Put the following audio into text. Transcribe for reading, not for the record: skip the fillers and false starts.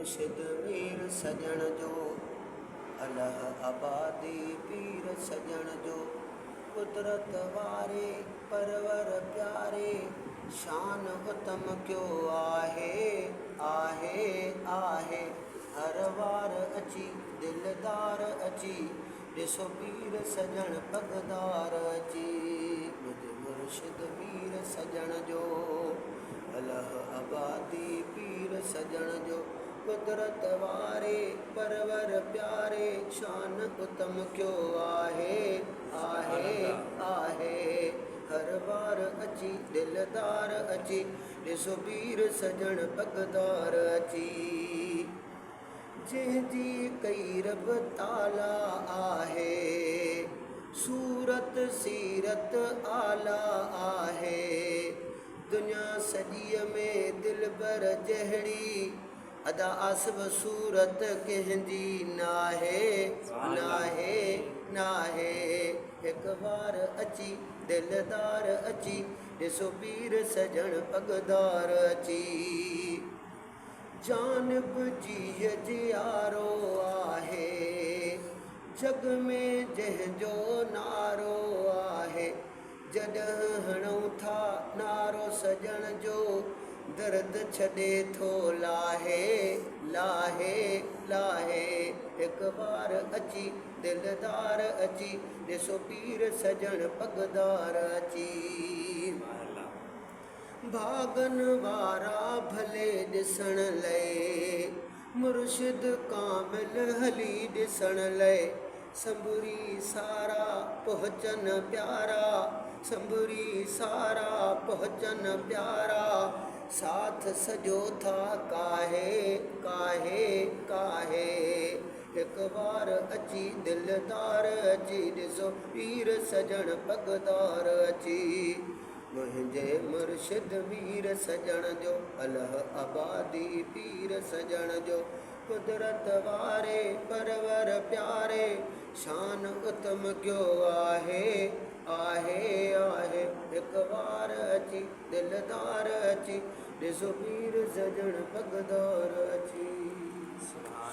मुर्शिद मीर सजण जो अलह आबादी पीर सजण जो कुदरत वारे परवर प्यारे शान उत्तम क्यों आहे आहे आहे हर वार अची दिलदार अची ॾिसो पीर सजण पगदार अची मुंहिंजे मुर्शिद मीर सजण जो अलह आबादी पीर सजण जो कुदरत वारे परवर प्यारे शान उत्तम क्यों आहे आहे आहे हर बार अची दिलदार अची ॾिसो पीर सजण पगदार अची जंहिंजी कई रब ताला आहे सूरत सीरत आला आहे दुनिया सॼीअ में दिलबर जहिड़ी अदा आसब सूरत कंहिंजी नाहे नाहे नाहे हिकु बार अची दिलदार अची ॾिसो पीर सजण पगदार अची जानब जी जियारो आहे जग में जंहिंजो नारो आहे जॾहिं हणूं था नारो सजण जो दर्द छॾे थो लाहे लाहे लाहे हिकु बार अची दिलदार अची ॾिसो पीर सजण पगदार अची भागन वारा भले ॾिसण लाइ मुर्शिद कामिल हली ॾिसण लाइ संभुरी सारा पहुचन प्यारा संभुरी सारा पहुचन प्यारा साथ सजो था काहे काहे काहे हिकु बार अची दिलदार अची ॾिसो पीर सजण पगदार अची मुंहिंजे मुर्शिद मीर सजण जो अलह आबादी पीर सजण जो कुदरत वारे परवर प्यारे शान उत्तम क्यों आहे आहे आहे हिकु बार अची दिलदार अची ॾिसो पीर सजण पगदार अची